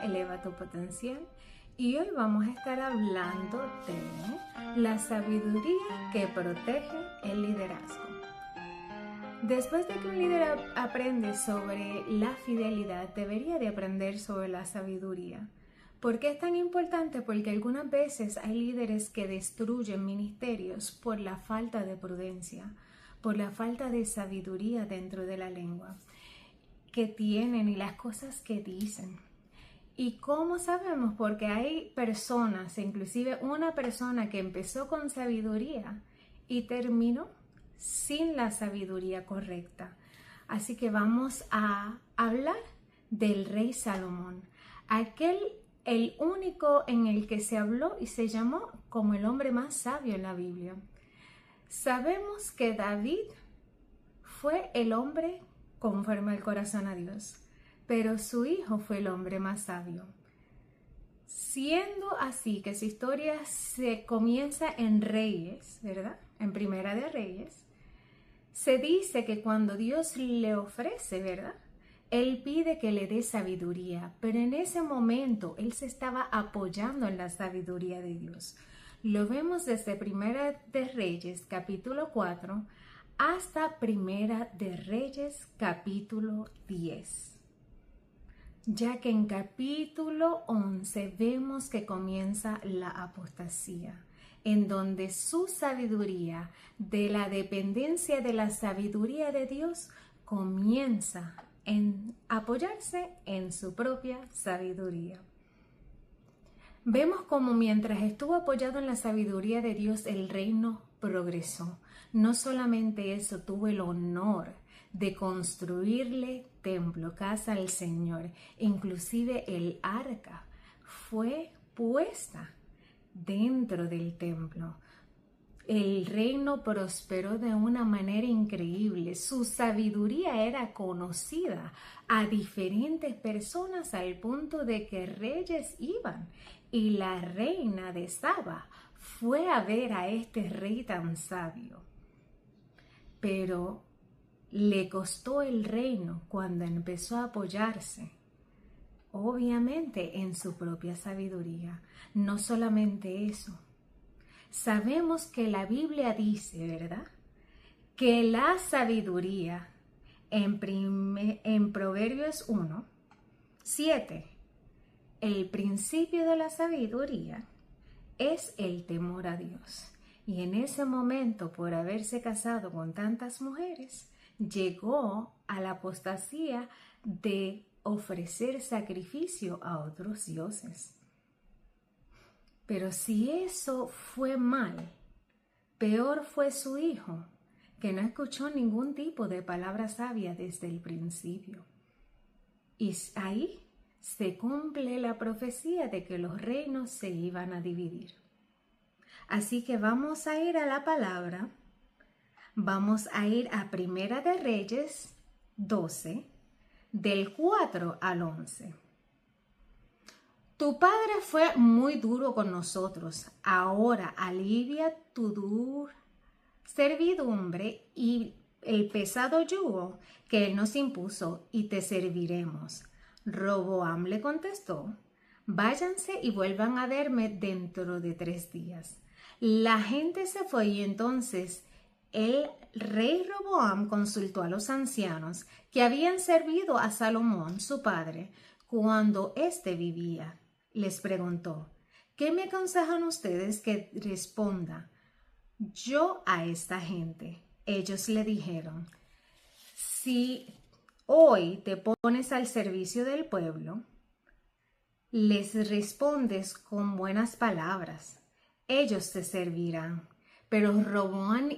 eleva tu potencial y hoy vamos a estar hablando de la sabiduría que protege el liderazgo. Después de que un líder aprende sobre la fidelidad, debería de aprender sobre la sabiduría. ¿Por qué es tan importante? Porque algunas veces hay líderes que destruyen ministerios por la falta de prudencia, por la falta de sabiduría dentro de la lengua que tienen y las cosas que dicen. ¿Y cómo sabemos? Porque hay personas, inclusive una persona que empezó con sabiduría y terminó sin la sabiduría correcta. Así que vamos a hablar del rey Salomón, el único en el que se habló y se llamó como el hombre más sabio en la Biblia. Sabemos que David fue el hombre conforme al corazón a Dios, pero su hijo fue el hombre más sabio. Siendo así que su historia se comienza en Reyes, ¿verdad? En Primera de Reyes, se dice que cuando Dios le ofrece, ¿verdad? Él pide que le dé sabiduría, pero en ese momento él se estaba apoyando en la sabiduría de Dios. Lo vemos desde Primera de Reyes, capítulo 4, hasta Primera de Reyes, capítulo 10. Ya que en capítulo 11 vemos que comienza la apostasía, en donde su sabiduría, de la dependencia de la sabiduría de Dios, comienza en apoyarse en su propia sabiduría. Vemos como mientras estuvo apoyado en la sabiduría de Dios, el reino progresó. No solamente eso, tuvo el honor de construirle templo, casa al Señor. Inclusive el arca fue puesta dentro del templo. El reino prosperó de una manera increíble. Su sabiduría era conocida a diferentes personas al punto de que reyes iban. Y la reina de Saba fue a ver a este rey tan sabio. Pero le costó el reino cuando empezó a apoyarse, obviamente, en su propia sabiduría. No solamente eso. Sabemos que la Biblia dice, ¿verdad?, que la sabiduría en Proverbios 1, 7, el principio de la sabiduría es el temor a Dios. Y en ese momento, por haberse casado con tantas mujeres, llegó a la apostasía de ofrecer sacrificio a otros dioses. Pero si eso fue mal, peor fue su hijo, que no escuchó ningún tipo de palabra sabia desde el principio. Y ahí se cumple la profecía de que los reinos se iban a dividir. Así que vamos a ir a la palabra, vamos a ir a Primera de Reyes 12, del 4 al 11. Tu padre fue muy duro con nosotros. Ahora alivia tu servidumbre y el pesado yugo que él nos impuso y te serviremos. Roboam le contestó: váyanse y vuelvan a verme dentro de 3 días. La gente se fue y entonces el rey Roboam consultó a los ancianos que habían servido a Salomón, su padre, cuando éste vivía. Les preguntó: ¿qué me aconsejan ustedes que responda yo a esta gente? Ellos le dijeron: si hoy te pones al servicio del pueblo, les respondes con buenas palabras, ellos te servirán. Pero Roboam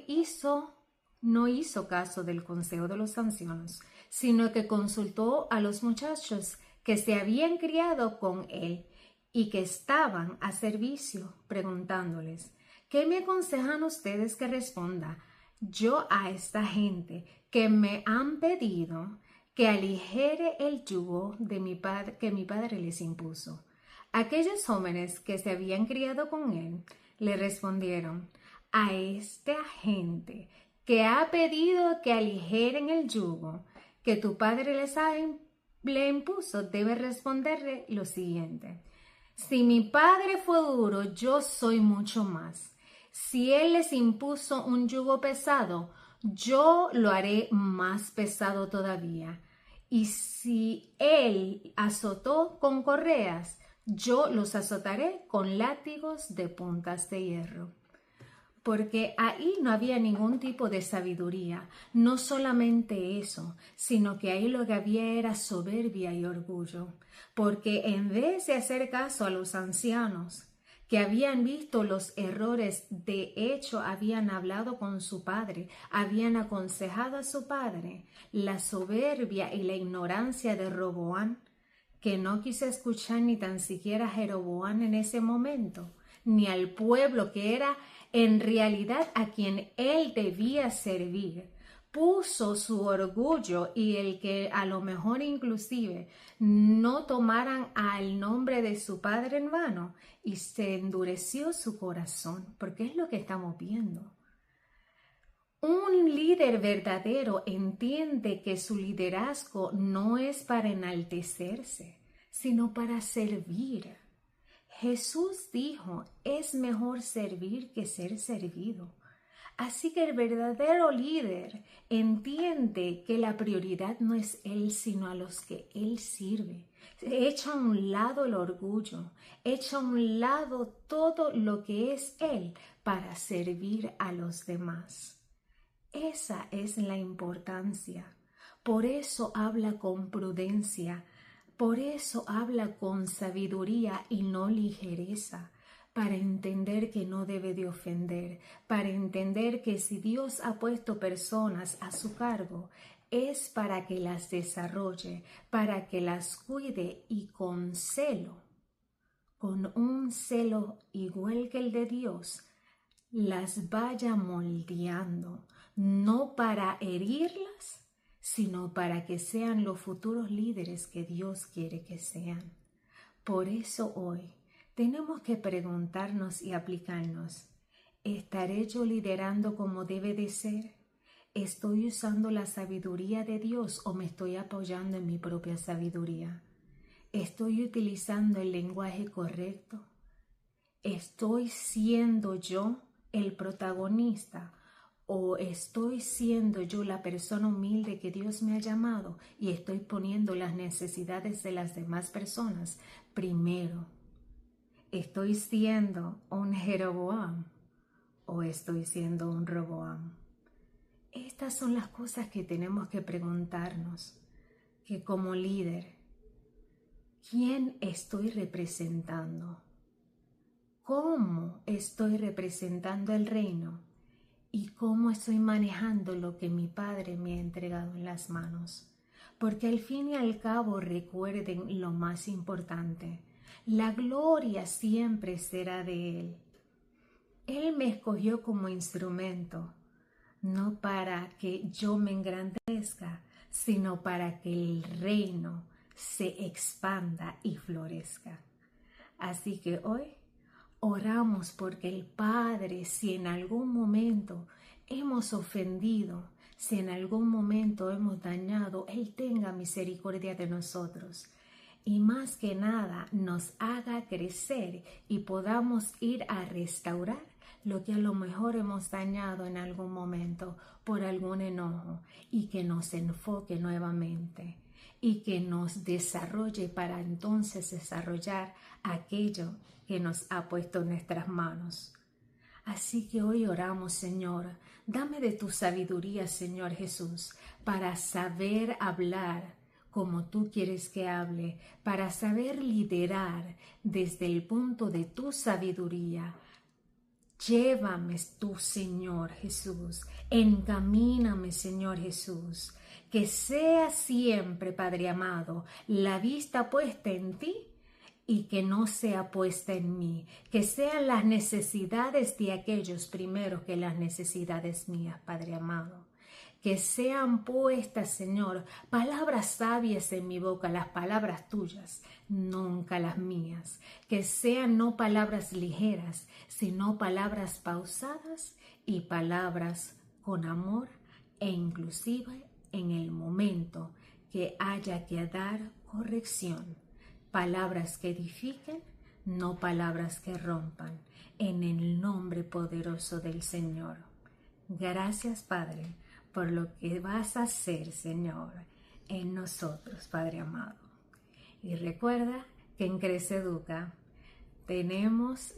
no hizo caso del consejo de los ancianos, sino que consultó a los muchachos que se habían criado con él y que estaban a servicio, preguntándoles: ¿qué me aconsejan ustedes que responda yo a esta gente que me han pedido que aligere el yugo de que mi padre les impuso? Aquellos jóvenes que se habían criado con él le respondieron: a esta gente que ha pedido que aligeren el yugo que tu padre les ha le impuso, debe responderle lo siguiente: si mi padre fue duro, yo soy mucho más. Si él les impuso un yugo pesado, yo lo haré más pesado todavía. Y si él azotó con correas, yo los azotaré con látigos de puntas de hierro. Porque ahí no había ningún tipo de sabiduría. No solamente eso, sino que ahí lo que había era soberbia y orgullo. Porque en vez de hacer caso a los ancianos, que habían visto los errores, de hecho habían hablado con su padre, habían aconsejado a su padre, la soberbia y la ignorancia de Roboán, que no quiso escuchar ni tan siquiera a Jeroboam en ese momento, ni al pueblo que era en realidad a quien él debía servir. Puso su orgullo y el que a lo mejor inclusive no tomaran al nombre de su padre en vano, y se endureció su corazón, porque es lo que estamos viendo. Un líder verdadero entiende que su liderazgo no es para enaltecerse, sino para servir. Jesús dijo, es mejor servir que ser servido. Así que el verdadero líder entiende que la prioridad no es él, sino a los que él sirve. Echa a un lado el orgullo, echa a un lado todo lo que es él para servir a los demás. Esa es la importancia. Por eso habla con prudencia, por eso habla con sabiduría y no ligereza, para entender que no debe de ofender, para entender que si Dios ha puesto personas a su cargo, es para que las desarrolle, para que las cuide y con celo, con un celo igual que el de Dios, las vaya moldeando, no para herirlas, sino para que sean los futuros líderes que Dios quiere que sean. Por eso hoy tenemos que preguntarnos y aplicarnos: ¿estaré yo liderando como debe de ser? ¿Estoy usando la sabiduría de Dios o me estoy apoyando en mi propia sabiduría? ¿Estoy utilizando el lenguaje correcto? ¿Estoy siendo yo el protagonista o estoy siendo yo la persona humilde que Dios me ha llamado y estoy poniendo las necesidades de las demás personas primero? ¿Estoy siendo un Jeroboam o estoy siendo un Roboam? Estas son las cosas que tenemos que preguntarnos, que como líder, ¿quién estoy representando? ¿Cómo estoy representando el reino? ¿Y cómo estoy manejando lo que mi Padre me ha entregado en las manos? Porque al fin y al cabo recuerden lo más importante: la gloria siempre será de Él. Él me escogió como instrumento, no para que yo me engrandezca, sino para que el reino se expanda y florezca. Así que hoy oramos porque el Padre, si en algún momento hemos ofendido, si en algún momento hemos dañado, Él tenga misericordia de nosotros. Y más que nada nos haga crecer y podamos ir a restaurar lo que a lo mejor hemos dañado en algún momento por algún enojo, y que nos enfoque nuevamente y que nos desarrolle para entonces desarrollar aquello que nos ha puesto en nuestras manos. Así que hoy oramos: Señor, dame de tu sabiduría, Señor Jesús, para saber hablar como tú quieres que hable, para saber liderar desde el punto de tu sabiduría. Llévame tú, Señor Jesús, encamíname, Señor Jesús, que sea siempre, Padre amado, la vista puesta en ti y que no sea puesta en mí, que sean las necesidades de aquellos primero que las necesidades mías, Padre amado. Que sean puestas, Señor, palabras sabias en mi boca, las palabras tuyas, nunca las mías. Que sean no palabras ligeras, sino palabras pausadas y palabras con amor, e inclusive en el momento que haya que dar corrección, palabras que edifiquen, no palabras que rompan, en el nombre poderoso del Señor. Gracias, Padre, por lo que vas a hacer, Señor, en nosotros, Padre amado. Y recuerda que en Crece Educa tenemos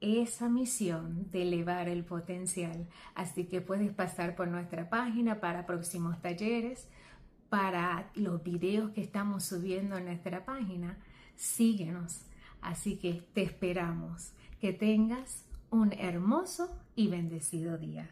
esa misión de elevar el potencial, así que puedes pasar por nuestra página para próximos talleres, para los videos que estamos subiendo en nuestra página. Síguenos, así que te esperamos. Que tengas un hermoso y bendecido día.